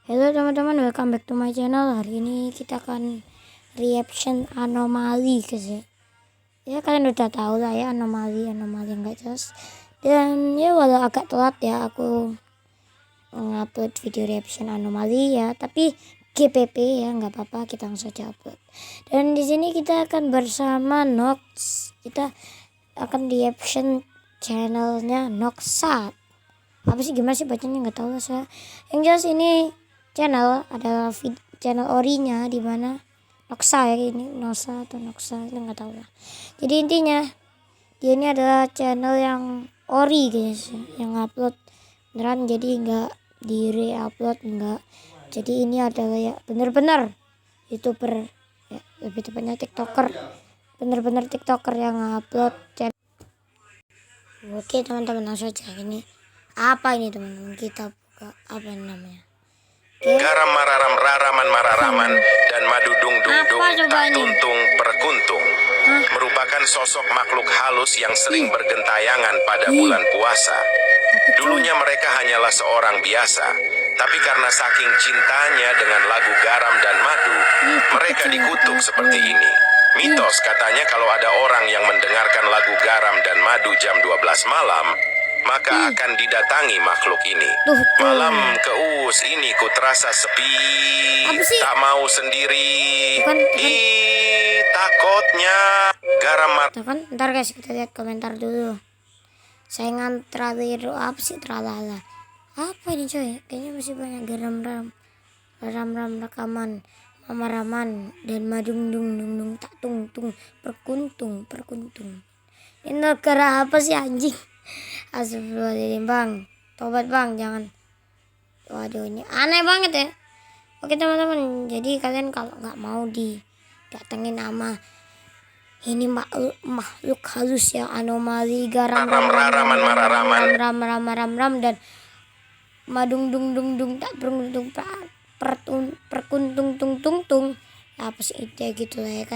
Halo teman-teman, welcome back to my channel. Hari ini kita akan reaction anomali guys ya. Ya kalian udah tahu lah ya, anomali yang gak jelas. Dan ya walau agak telat ya aku ngupload video reaction anomali ya, tapi GPP ya nggak apa-apa, kita langsung saja upload. Dan di sini kita akan bersama Nox. Kita akan reaction channelnya Noxat. Apa sih, gimana sih bacanya, nggak tahu lah saya. Yang jelas ini channel adalah channel orinya, di mana Noxa ya, ini Noxa atau Noxa itu nggak tahu lah. Jadi intinya dia ini adalah channel yang ori guys, yang upload beneran, jadi nggak di re-upload, enggak. Jadi ini adalah ya bener-bener YouTuber ya, lebih tepatnya TikToker, bener-bener TikToker yang upload channel. Oke teman-teman, langsung aja. Ini apa ini teman-teman, kita buka apa namanya. Garam mararam raraman mararaman dan madu dung dung dung tak tuntung perkuntung merupakan sosok makhluk halus yang sering bergentayangan pada bulan puasa. Dulunya mereka hanyalah seorang biasa, tapi karena saking cintanya dengan lagu garam dan madu, mereka dikutuk seperti ini. Mitos katanya kalau ada orang yang mendengarkan lagu garam dan madu jam 12 malam, maka akan didatangi makhluk ini. Malam keus ini ku terasa sepi, tak mau sendiri. Takutnya garam madu. Ntar guys, kita lihat komentar dulu. Saingan terakhir apa sih, tralala. Apa ini coy? Kayaknya masih banyak garam rekaman, mamaraman dan madung dung dung dung tak tung tung perkuntung. Ini negara apa sih anjing? Astagfirullahaladzim bang, tobat bang, jangan. Waduh, ini aneh banget ya. Oke teman-teman, jadi kalian kalau nggak mau didatengin sama ini makhluk halus ya, anomali garam ram dan madung dung dung dung tak perkuntung tung apa sih itu gitu lah ya.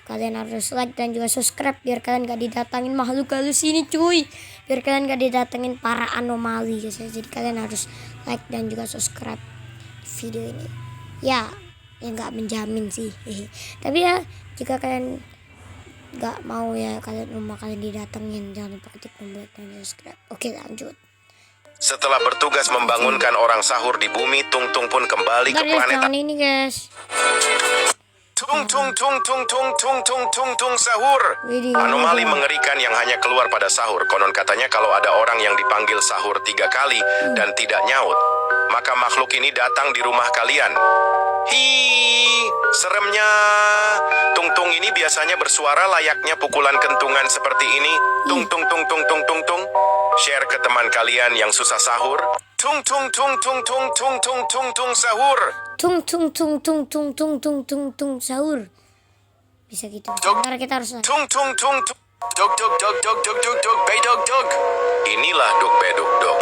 Kalian harus like dan juga subscribe biar kalian gak didatangin makhluk halus ini cuy, biar kalian gak didatengin para anomali guys ya. Jadi kalian harus like dan juga subscribe video ini ya, yang gak menjamin sih tapi ya jika kalian gak mau ya, rumah kalian didatengin, jangan lupa ketik tombol like dan subscribe. Oke lanjut. Setelah bertugas membangunkan orang sahur di bumi, Tung Tung pun kembali ke planet ini guys. Tung sahur. Anomali mengerikan yang hanya keluar pada sahur. Konon katanya kalau ada orang yang dipanggil sahur 3 kali dan tidak nyaut, maka makhluk ini datang di rumah kalian. Seremnya. Tung Tung ini biasanya bersuara layaknya pukulan kentungan seperti ini. Tung. Share ke teman kalian yang susah sahur. Tung sahur. Tung sahur. Bisa gitu. Sekarang kita harus Inilah dog beduk dog.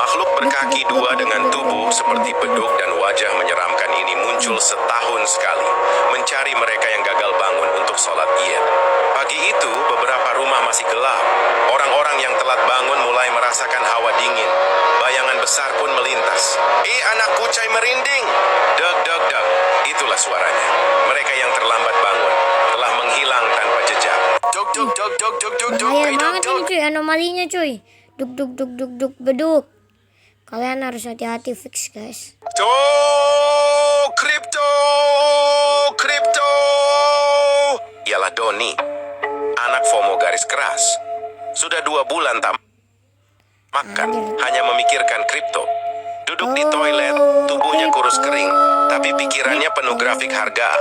Makhluk berkaki 2 dengan tubuh seperti beduk dan wajah menyeramkan ini muncul setahun sekali, mencari mereka yang gagal bangun untuk sholat Id. Pagi itu beberapa rumah masih gelap. Orang-orang yang telat bangun mulai merasakan hawa dingin. Bayangan besar pun melintas. Anak kucai merinding. Deg. Itulah suaranya. Mereka yang terlambat bangun telah menghilang tanpa jejak. Bahaya banget ini cuy, anomalinya cuy. Duk beduk. Kalian harus hati-hati fix guys. Kripto. Ialah Doni, anak FOMO garis keras. Sudah 2 bulan tak makan, hanya memikirkan kripto. Duduk di toilet, tubuhnya kurus kering, tapi pikirannya penuh grafik harga.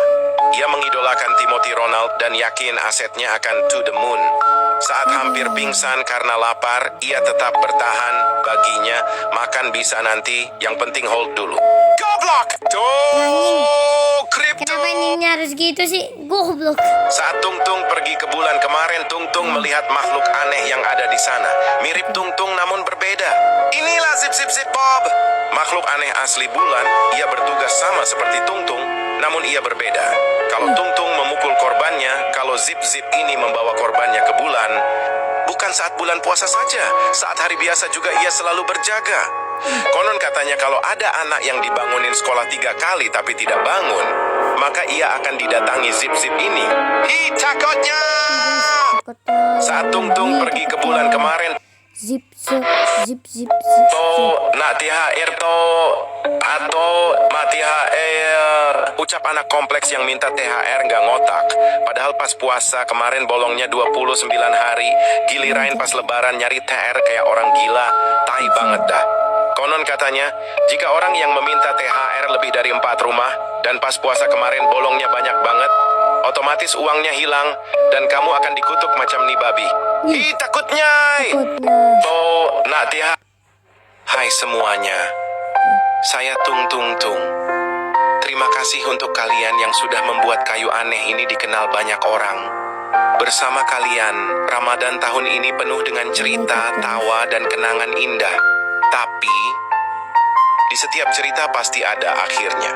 Ia mengidolakan Timothy Ronald dan yakin asetnya akan to the moon. Saat hampir pingsan karena lapar, ia tetap bertahan. Baginya, makan bisa nanti, yang penting hold dulu. Goblok! Kripto! Kenapa ini harus gitu sih? Goblok! Saat Tung Tung pergi ke bulan kemarin, Tung Tung melihat makhluk aneh yang ada di sana. Mirip Tung Tung namun berbeda. Inilah Zip Bob! Makhluk aneh asli bulan, ia bertugas sama seperti Tung Tung, namun ia berbeda. Kalau Tung Tung memukul korbannya, kalau Zip ini membawa korbannya ke bulan. Bukan saat bulan puasa saja, saat hari biasa juga ia selalu berjaga. Konon katanya kalau ada anak yang dibangunin sekolah 3 kali tapi tidak bangun, maka ia akan didatangi zip-zip ini. Hi, takutnya! Saat Tung Tung pergi ke bulan kemarin, Zip zip zip zip zip. to nak THR to atau mati THR. Ucap anak kompleks yang minta THR nggak ngotak. Padahal pas puasa kemarin bolongnya 29 hari, giliran pas lebaran nyari THR kayak orang gila. Tai banget dah. Konon katanya, jika orang yang meminta THR lebih dari 4 rumah dan pas puasa kemarin bolongnya banyak banget, otomatis uangnya hilang dan kamu akan dikutuk macam nih babi. Ih, takutnya. To nak THR. Hai semuanya, saya Tung Tung Tung. Terima kasih untuk kalian yang sudah membuat kayu aneh ini dikenal banyak orang. Bersama kalian, Ramadan tahun ini penuh dengan cerita, tawa, dan kenangan indah. Tapi, di setiap cerita pasti ada akhirnya.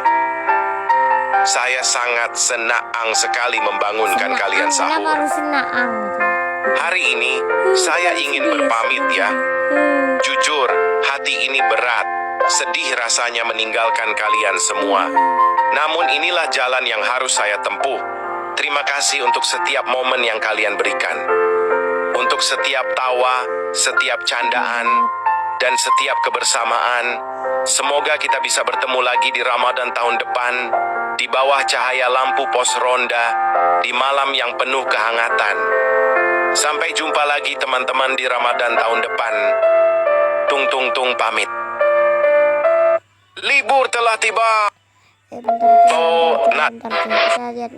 Saya sangat senang sekali membangunkan kalian sahur. Hari ini, saya ingin berpamit ya. Jujur, hati ini berat. Sedih rasanya meninggalkan kalian semua. Namun inilah jalan yang harus saya tempuh. Terima kasih untuk setiap momen yang kalian berikan. Untuk setiap tawa, setiap candaan, dan setiap kebersamaan. Semoga kita bisa bertemu lagi di Ramadan tahun depan, di bawah cahaya lampu pos ronda, di malam yang penuh kehangatan. Sampai jumpa lagi teman-teman di Ramadan tahun depan. Tung Tung Tung pamit. Libur telah tiba. Bentar. Kita lihat.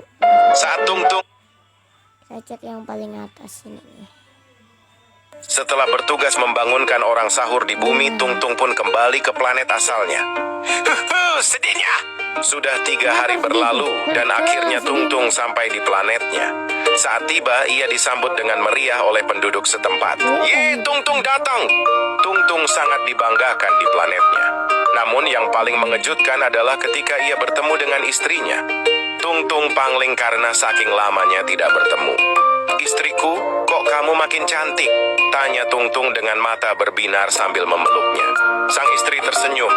Saat Tung Tung Saya cek yang paling atas ini nih. setelah bertugas membangunkan orang sahur di bumi, Tung Tung pun kembali ke planet asalnya. Sedihnya. Sudah 3 hari berlalu dan akhirnya Tung Tung sampai di planetnya. Saat tiba, ia disambut dengan meriah oleh penduduk setempat. Ye, Tung Tung datang. Tung Tung sangat dibanggakan di planetnya. Namun yang paling mengejutkan adalah ketika ia bertemu dengan istrinya. Tung Tung pangling karena saking lamanya tidak bertemu. Istriku, kok kamu makin cantik? Tanya Tung Tung dengan mata berbinar sambil memeluknya. Sang istri tersenyum.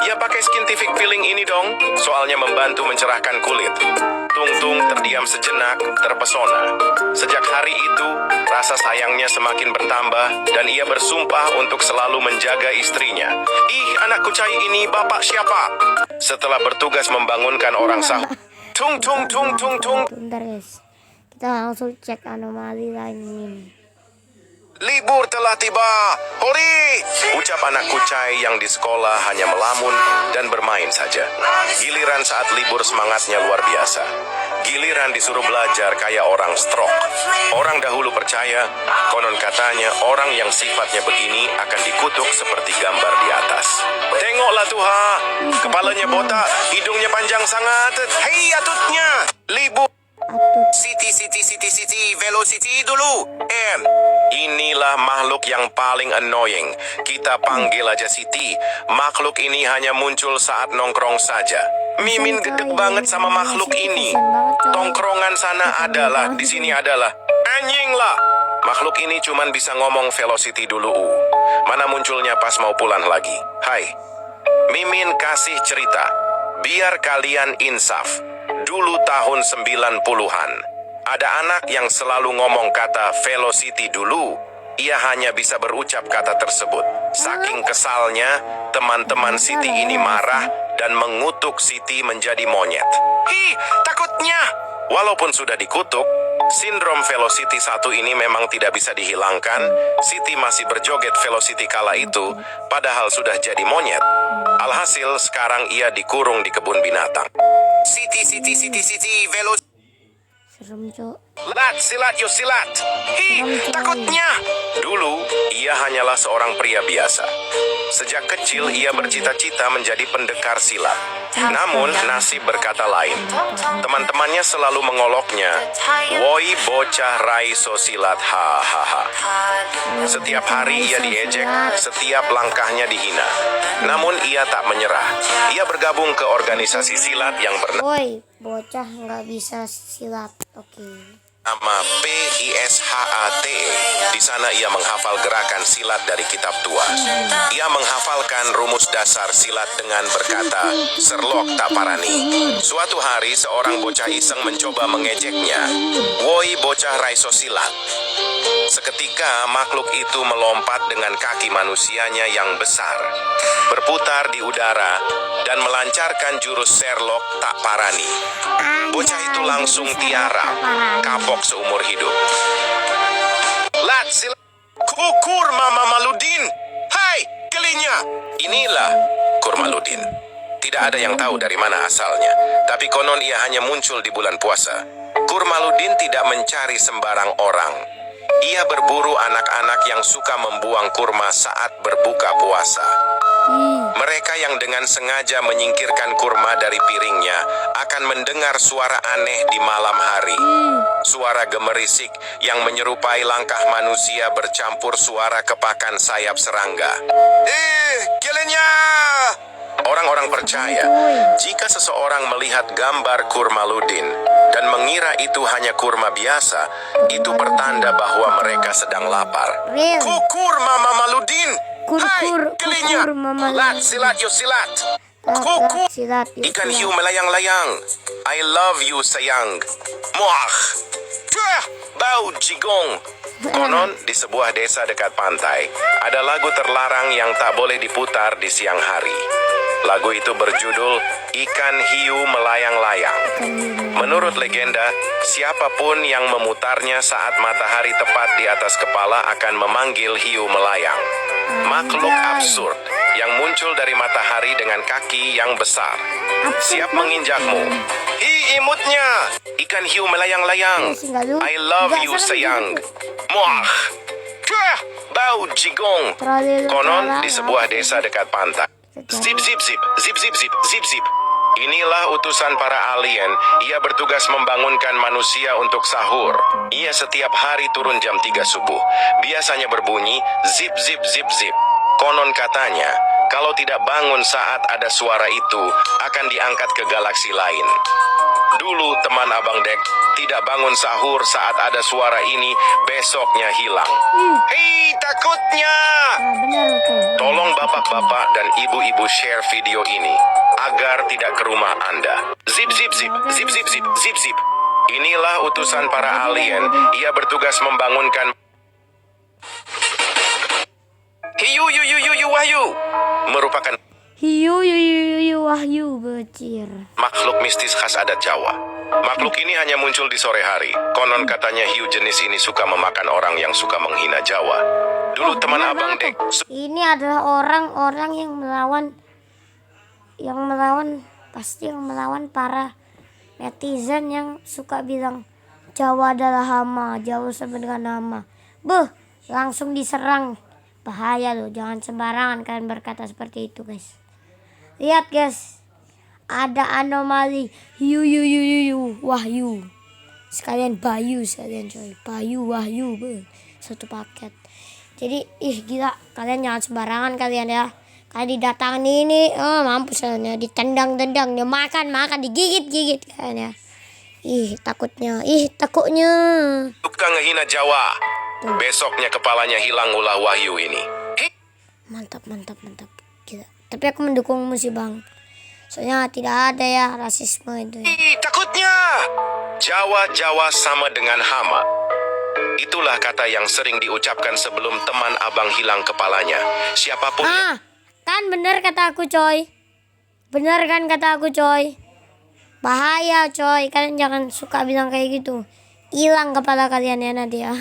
Ya pakai scientific peeling ini dong, soalnya membantu mencerahkan kulit. Tung Tung terdiam sejenak, terpesona. Sejak hari itu, rasa sayangnya semakin bertambah dan ia bersumpah untuk selalu menjaga istrinya. Ih, anak kucai ini bapak siapa? Setelah bertugas membangunkan orang sahur. Tung Tung Tung Tung Tung. Bentar guys. Kita langsung cek anomali lain ini. Libur telah tiba. Hore! Ucap anak kucai yang di sekolah hanya melamun dan bermain saja. Giliran saat libur semangatnya luar biasa. Giliran disuruh belajar kayak orang stroke. Orang dahulu percaya, konon katanya orang yang sifatnya begini akan dikutuk seperti gambar di atas. Tengoklah tuh ha, kepalanya botak, hidungnya panjang sangat. Hei atutnya, libur. City, velocity dulu. Inilah makhluk yang paling annoying. Kita panggil aja Siti. Makhluk ini hanya muncul saat nongkrong saja. Mimin gedek banget sama makhluk ini. Tongkrongan sana adalah, di sini adalah. Anjing lah. Makhluk ini cuman bisa ngomong velocity dulu. Mana munculnya pas mau pulang lagi. Hai. Mimin kasih cerita. Biar kalian insaf. Dulu tahun 90-an, ada anak yang selalu ngomong kata velocity dulu. Ia hanya bisa berucap kata tersebut. Saking kesalnya, teman-teman Siti ini marah dan mengutuk Siti menjadi monyet. Hi, takutnya. Walaupun sudah dikutuk, sindrom velocity 1 ini memang tidak bisa dihilangkan. Siti masih berjoget velocity kala itu, padahal sudah jadi monyet. Alhasil, sekarang ia dikurung di kebun binatang. Siti, velocity. Serem, Cok. Silat, yo silat. Hi, takutnya. Dulu, ia hanyalah seorang pria biasa. Sejak kecil, ia bercita-cita menjadi pendekar silat. Namun, nasib berkata lain. Teman-temannya selalu mengoloknya. Woi bocah raiso silat, hahaha. Setiap hari ia diejek, setiap langkahnya dihina. Namun, ia tak menyerah. Ia bergabung ke organisasi silat yang bernama Woi, bocah nggak bisa silat. Oke. nama PISHATE. Di sana ia menghafal gerakan silat dari kitab tua. Ia menghafalkan rumus dasar silat dengan berkata, "Serlok tak parani." Suatu hari seorang bocah iseng mencoba mengejeknya. "Woi bocah raiso silat." Seketika makhluk itu melompat dengan kaki manusianya yang besar, berputar di udara, dan melancarkan jurus Serlok tak parani. Bocah itu langsung tiara, kapok seumur hidup. Lat silat. Kukur Mama Maludin. Hai, kelinya. Inilah Kurmaludin. Tidak ada yang tahu dari mana asalnya, tapi konon ia hanya muncul di bulan puasa. Kurmaludin tidak mencari sembarang orang. Ia berburu anak-anak yang suka membuang kurma saat berbuka puasa. Mereka yang dengan sengaja menyingkirkan kurma dari piringnya akan mendengar suara aneh di malam hari. Suara gemerisik yang menyerupai langkah manusia bercampur suara kepakan sayap serangga. Gelenya! Orang-orang percaya jika seseorang melihat gambar Kurmaludin dan mengira itu hanya kurma biasa, itu pertanda bahwa mereka sedang lapar. Kukur Mama Maludin. Hai, kelinya. Lat silat yo silat. Kukur. Ikan hiu melayang-layang. I love you sayang. Muah. Bau jigong. Konon di sebuah desa dekat pantai ada lagu terlarang yang tak boleh diputar di siang hari. Lagu itu berjudul Ikan Hiu Melayang-Layang. Menurut legenda, siapapun yang memutarnya saat matahari tepat di atas kepala akan memanggil hiu melayang. Makhluk absurd yang muncul dari matahari dengan kaki yang besar. Siap menginjakmu. Hi imutnya. Ikan hiu melayang-layang. I love you sayang. Muah. Bau jigong. Konon di sebuah desa dekat pantai. Zip zip zip, zip zip zip, zip zip. Inilah utusan para alien. Ia bertugas membangunkan manusia untuk sahur. Ia setiap hari turun jam 3 subuh. Biasanya berbunyi zip zip zip zip. Konon katanya, kalau tidak bangun saat ada suara itu, akan diangkat ke galaksi lain. Dulu teman Abang Dek tidak bangun sahur saat ada suara ini, besoknya hilang. Hei, takutnya! Tolong bapak-bapak dan ibu-ibu share video ini agar tidak ke rumah Anda. Zip zip zip, zip zip zip, zip zip. Inilah utusan para alien. Ia bertugas membangunkan. Hiu yu yu yu yu wahyu merupakan Hiu yu yu yu yu wahyu becir. makhluk mistis khas adat Jawa. Makhluk ini hanya muncul di sore hari. Konon katanya hiu jenis ini suka memakan orang yang suka menghina Jawa. Dulu teman Abang Dek. Ini adalah orang-orang yang melawan para netizen yang suka bilang Jawa adalah hama, Jawa sama dengan hama. Langsung diserang. Bahaya loh, jangan sembarangan kalian berkata seperti itu guys. Lihat guys, ada anomali hiu yu yu yu yu wahyu. Sekalian bayu sekalian coy, bayu wahyu satu paket. Jadi gila, kalian jangan sembarangan kalian ya. Kalian didatangi ini, mampus kalian ya, ditendang-tendang, dia makan, digigit-gigit kalian ya. Takutnya. Suka ngehina Jawa. Besoknya kepalanya hilang ulah wahyu ini. Mantap. Gila. Tapi aku mendukungmu sih bang. Soalnya tidak ada ya rasisme itu. Takutnya. Jawa sama dengan hama. Itulah kata yang sering diucapkan sebelum teman Abang hilang kepalanya. Siapapun kan bener kata aku coy. Bener kan kata aku coy. Bahaya coy. Kalian jangan suka bilang kayak gitu. Hilang kepala kalian ya nanti ya.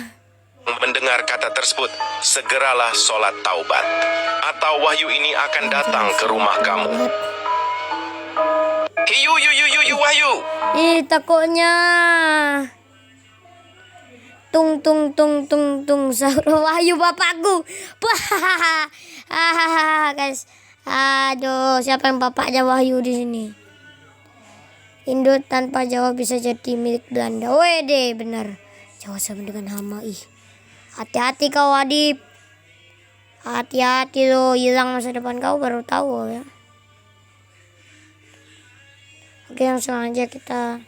Mendengar kata tersebut, segeralah sholat taubat, atau wahyu ini akan datang ke rumah kamu. Hiu yu yu yu yu wahyu. Takutnya. Tung sahur wahyu bapakku. Guys. Aduh, siapa yang bapaknya wahyu di sini? Indo tanpa Jawa bisa jadi milik Belanda. Wede, benar. Jawa sama dengan hama. Hati-hati kau Adip. Hati-hati lo, hilang masa depan kau baru tahu ya. Oke, langsung aja kita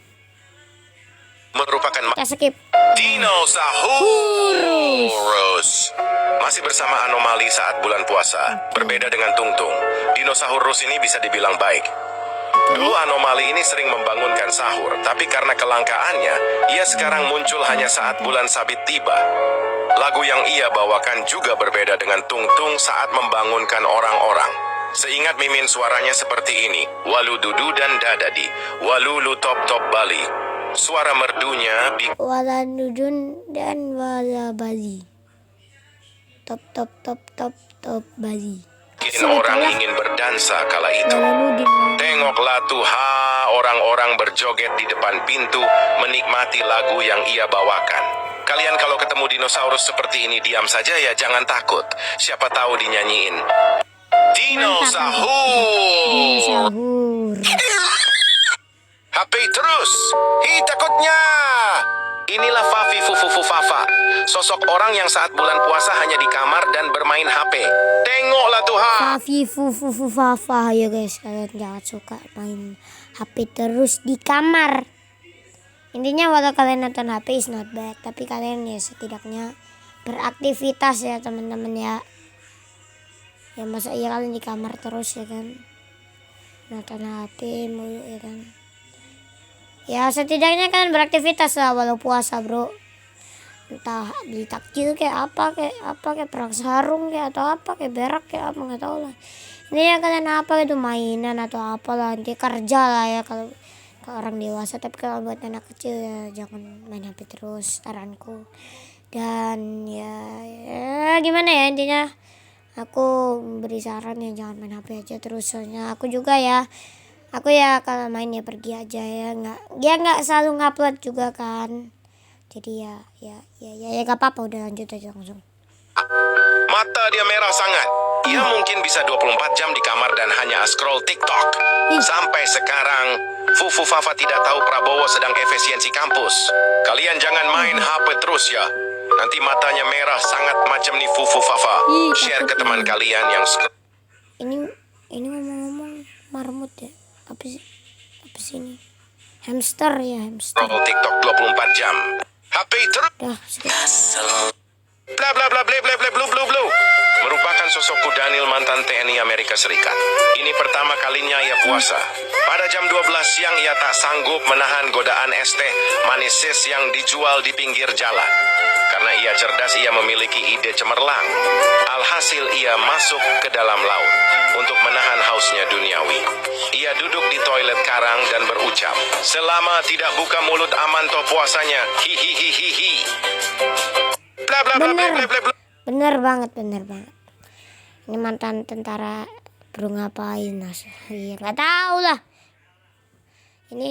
merupakan Kita skip. Dinosaurus. Masih bersama anomali saat bulan puasa. Berbeda dengan Tungtung, Dinosaurus ini bisa dibilang baik. Dulu anomali ini sering membangunkan sahur, tapi karena kelangkaannya, ia sekarang muncul hanya saat bulan sabit tiba. Lagu yang ia bawakan juga berbeda dengan Tungtung saat membangunkan orang-orang. Seingat Mimin suaranya seperti ini, walu dudu dan dadadi, walu lu top top bali. Suara merdunya Wala dudun dan wala bali. Top top top top top bali. bikin orang ingin berdansa kala itu. Wala nudin. Tengoklah Tuhan, orang-orang berjoget di depan pintu menikmati lagu yang ia bawakan. Kalian kalau ketemu dinosaurus seperti ini diam saja ya, jangan takut. Siapa tahu dinyanyiin. Dinosaurus. Sahur. HP terus. Hi takutnya. Inilah Fafi Fufufu Fafa. Sosok orang yang saat bulan puasa hanya di kamar dan bermain HP. Tengoklah Tuhan. Fafi fufu fafa ya guys, kalian jangan suka main HP terus di kamar. Intinya walau kalian nonton HP is not bad, tapi kalian ya setidaknya beraktivitas ya teman-teman ya. Ya masa iya kalian di kamar terus ya kan, nonton HP mulu ya kan. Ya setidaknya kan beraktivitas lah walau puasa bro. Entah beli takjil kayak apa kayak perang sarung kayak atau apa kayak berak kayak apa nggak tahu lah. Ini ya kalian apa itu mainan atau apalah, nanti kerja lah ya kalau orang dewasa. Tapi kalau buat anak kecil ya jangan main HP terus saranku. Dan ya gimana ya, intinya aku beri saran ya jangan main HP aja terus. Soalnya aku juga ya, aku ya kalau main ya pergi aja ya, nggak selalu ngupload juga kan. Jadi ya gak apa-apa, udah lanjut aja langsung. Mata dia merah sangat. Ia mungkin bisa 24 jam di kamar dan hanya scroll TikTok. Sampai sekarang, Fufu Fafa tidak tahu Prabowo sedang efisiensi kampus. Kalian jangan main HP terus ya. Nanti matanya merah sangat macam nih Fufu Fafa. Share ke teman kalian yang scroll. Ini ngomong-ngomong marmut ya. Apa sih ini? Hamster ya, hamster. Scroll TikTok 24 jam. HP terus. Dah, skip. Bla bla bla bla bla bla blu blu blu. Merupakan sosok Daniel mantan TNI Amerika Serikat. Ini pertama kalinya ia puasa. Pada jam 12 siang ia tak sanggup menahan godaan es teh manisis yang dijual di pinggir jalan. Karena ia cerdas, ia memiliki ide cemerlang. Alhasil ia masuk ke dalam laut untuk menahan hausnya duniawi. Ia duduk di toilet karang dan berucap, selama tidak buka mulut aman toh puasanya. Hihihihihi. Bla bla bla bla bla bla bla. Bener banget. Ini mantan tentara bro ngapain iya nggak tahu lah. Ini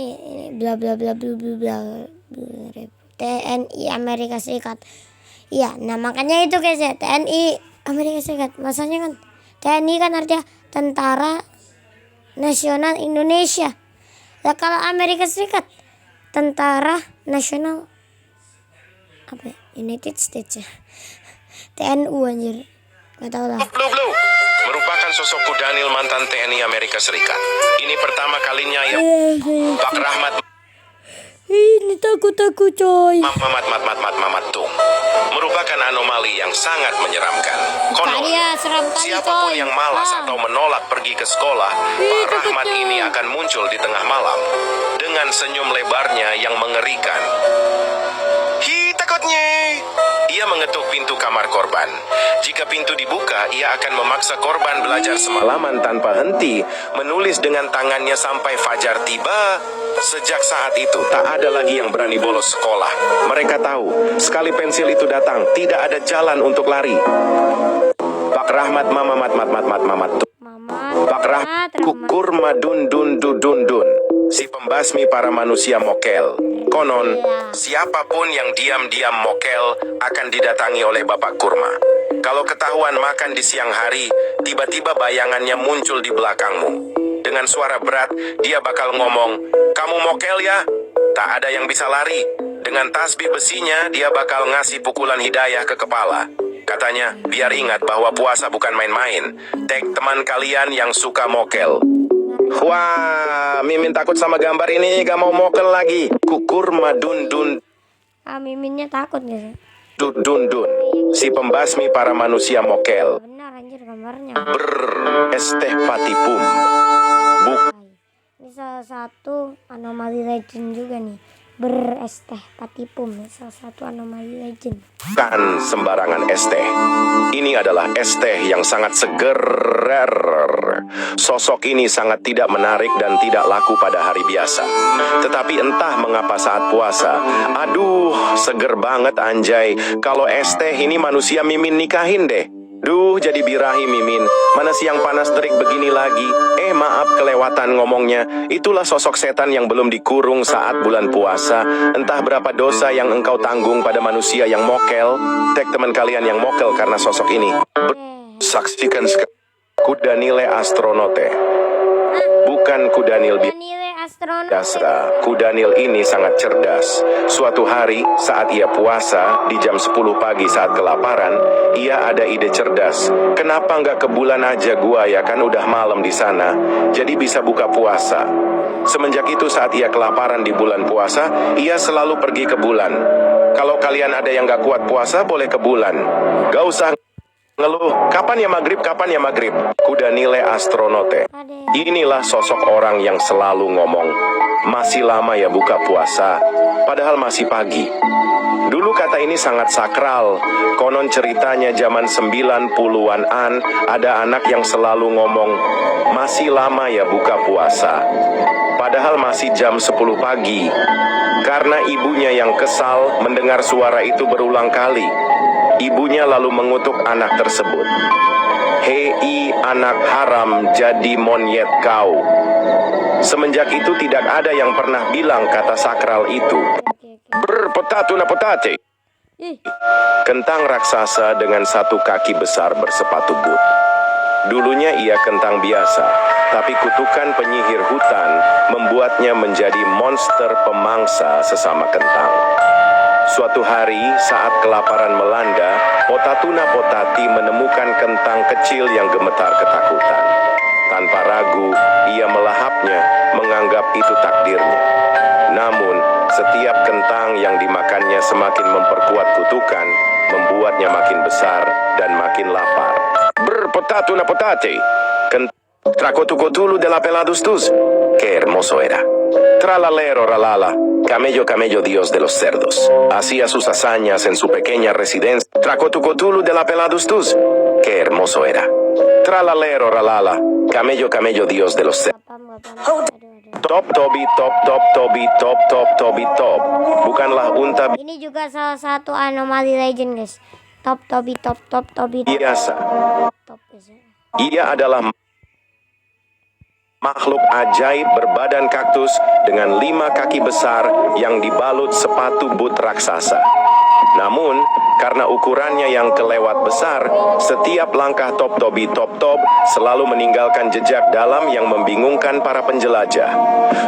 bla bla bla bla bla bla TNI Amerika Serikat. Iya, nah makanya itu guys ya, TNI Amerika Serikat. Masanya kan TNI kan artinya Tentara Nasional Indonesia. Lah kalau Amerika Serikat Tentara Nasional apa ya? United States ya. TNU anjir. Nggak tahu lah. Blue Blue merupakan sosok Daniel mantan TNI Amerika Serikat. Ini pertama kalinya yang Pak Rahmat Ini takut coy. Mamat Tung merupakan anomali yang sangat menyeramkan. Konon, Seram kali siapapun coy. yang malas atau menolak pergi ke sekolah, Pak Rahmat ini akan muncul di tengah malam dengan senyum lebarnya yang mengerikan. Hi takutnya. Ia mengetuk pintu kamar korban. Jika pintu dibuka, ia akan memaksa korban belajar semalaman tanpa henti, menulis dengan tangannya sampai fajar tiba. Sejak saat itu, tak ada lagi yang berani bolos sekolah. Mereka tahu, sekali pensil itu datang, tidak ada jalan untuk lari. Pak Rahmat Mamat Pak Rahmat Kukur Madun Dun Dun Dun Dun. Si pembasmi para manusia mokel. Konon, siapapun yang diam-diam mokel akan didatangi oleh Bapak Kurma. Kalau ketahuan makan di siang hari, tiba-tiba bayangannya muncul di belakangmu. Dengan suara berat, dia bakal ngomong, "Kamu mokel ya?" Tak ada yang bisa lari. Dengan tasbih besinya, dia bakal ngasih pukulan hidayah ke kepala. Katanya, biar ingat bahwa puasa bukan main-main. Tag teman kalian yang suka mokel. Wah, Mimin takut sama gambar ini, gak mau mokel lagi. Kukur madundun Miminnya takut guys. dundun. Si pembasmi para manusia mokel. Benar anjir gambarnya. Esteh patipum. Ini salah satu anomali legend juga nih. Beresteh patipum, salah satu anomali legend. Bukan sembarangan es teh. Ini adalah es teh yang sangat seger. Sosok ini sangat tidak menarik dan tidak laku pada hari biasa. Tetapi entah mengapa saat puasa, aduh seger banget anjay. Kalau es teh ini manusia Mimin nikahin deh. Duh, jadi birahi Mimin. Mana siang panas terik begini lagi. Maaf kelewatan ngomongnya. Itulah sosok setan yang belum dikurung saat bulan puasa. Entah berapa dosa yang engkau tanggung pada manusia yang mokel. Tag teman kalian yang mokel karena sosok ini. Saksikan kuda nilai astronote. Bukan kuda nil Nilai astronot. Dasra, Kudanil ini sangat cerdas. Suatu hari saat ia puasa di jam 10 pagi saat kelaparan, ia ada ide cerdas. Kenapa nggak ke bulan aja gua ya, kan udah malam di sana, jadi bisa buka puasa. Semenjak itu saat ia kelaparan di bulan puasa, ia selalu pergi ke bulan. Kalau kalian ada yang nggak kuat puasa, boleh ke bulan. Gak usah ngeluh, kapan ya maghrib, kapan ya maghrib. Kuda nilai astronote. Inilah sosok orang yang selalu ngomong, masih lama ya buka puasa, padahal masih pagi. Dulu kata ini sangat sakral. Konon ceritanya zaman 90-an ada anak yang selalu ngomong, masih lama ya buka puasa, padahal masih jam 10 pagi. Karena ibunya yang kesal mendengar suara itu berulang kali, ibunya lalu mengutuk anak tersebut. Hei anak haram, jadi monyet kau. Semenjak itu tidak ada yang pernah bilang kata sakral itu. Berpotatuna potate. Kentang raksasa dengan satu kaki besar bersepatu boot. Dulunya ia kentang biasa, tapi kutukan penyihir hutan membuatnya menjadi monster pemangsa sesama kentang. Suatu hari saat kelaparan melanda, Potatuna Potati menemukan kentang kecil yang gemetar ketakutan. Tanpa ragu, ia melahapnya, menganggap itu takdirnya. Namun, setiap kentang yang dimakannya semakin memperkuat kutukan, membuatnya makin besar dan makin lapar. Berpotatuna Potati, Tracotulu de la peladustus. Qué hermoso era. Tralalero ralala. Camello, camello, dios de los cerdos. Hacía sus hazañas en su pequeña residencia. Tracotucotulu de la peladustus. Qué hermoso era. Tralalero ralala. Camello, camello, dios de los cerdos. Top tobi top top tobi top top tobi top. Bukanlah unta Ini juga salah satu anomali legend guys. Top tobi top top tobi biasa. top guys. Ia adalah makhluk ajaib berbadan kaktus dengan 5 kaki besar yang dibalut sepatu boot raksasa. Namun, karena ukurannya yang kelewat besar, setiap langkah Top Tobi Top Top selalu meninggalkan jejak dalam yang membingungkan para penjelajah.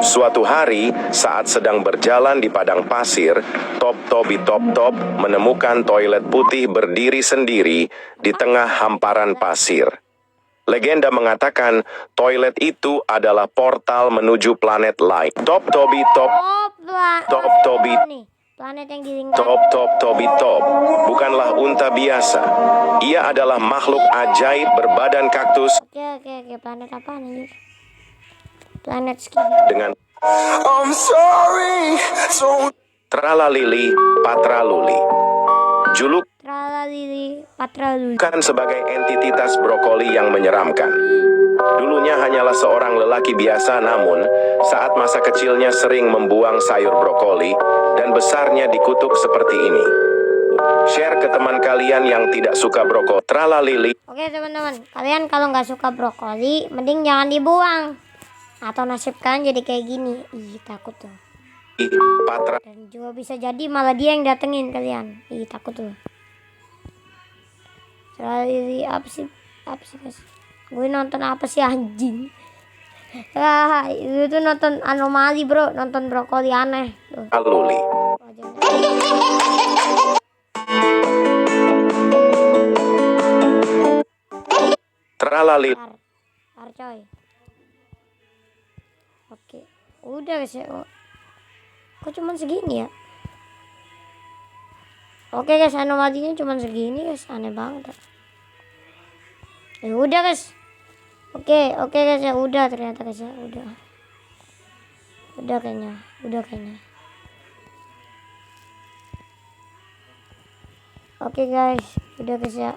Suatu hari, saat sedang berjalan di padang pasir, Top Tobi Top Top menemukan toilet putih berdiri sendiri di tengah hamparan pasir. Legenda mengatakan toilet itu adalah portal menuju planet lain. Top Tobi Top Top Tobi nih, planet yang dilingkari. Top Top Tobi Top bukanlah unta biasa. Ia adalah makhluk ajaib berbadan kaktus Oke, planet apa nih? Planet ski. dengan Tralalili Patraluli. Juluk Tralalili patraluli. bukan sebagai entitas brokoli yang menyeramkan. Dulunya hanyalah seorang lelaki biasa, namun saat masa kecilnya sering membuang sayur brokoli dan besarnya dikutuk seperti ini. Share ke teman kalian yang tidak suka brokoli. Tralalili. Oke teman-teman, kalian kalau nggak suka brokoli, mending jangan dibuang. Atau nasib kalian jadi kayak gini. Ih, takut tuh. Patra Dan juga bisa jadi malah dia yang datengin kalian. Ih, takut tuh. Tralalili apa sih guys? Gue nonton apa sih anjing? Itu tuh nonton anomali bro, nonton brokoli aneh. Tuh. Luli. Tar coy. Oke, udah guys ya. Kok cuman segini ya? Oke guys, anomalinya cuman segini guys, aneh banget. Ya udah guys. Oke guys ya, udah ternyata guys ya, udah kayaknya. Oke guys, udah guys ya.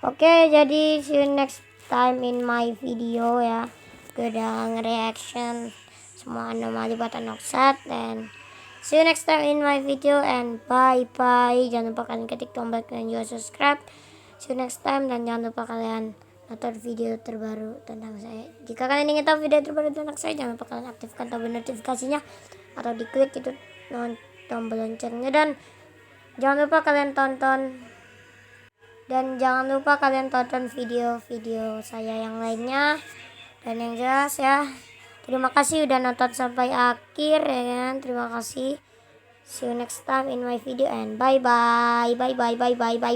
Oke, jadi see you next time in my video ya. Gue udah nge-reaction semua anomali buatan Noxat, dan see you next time in my video and bye bye. Jangan lupa kalian ketik tombol dan juga subscribe. See you next time, dan jangan lupa kalian nonton video terbaru tentang saya. Jika kalian ingin tahu video terbaru tentang saya, jangan lupa kalian aktifkan tombol notifikasinya atau diklik itu tombol loncengnya, dan jangan lupa kalian tonton video-video saya yang lainnya. Dan yang jelas ya, terima kasih udah nonton sampai akhir ya kan. Terima kasih. See you next time in my video and bye bye.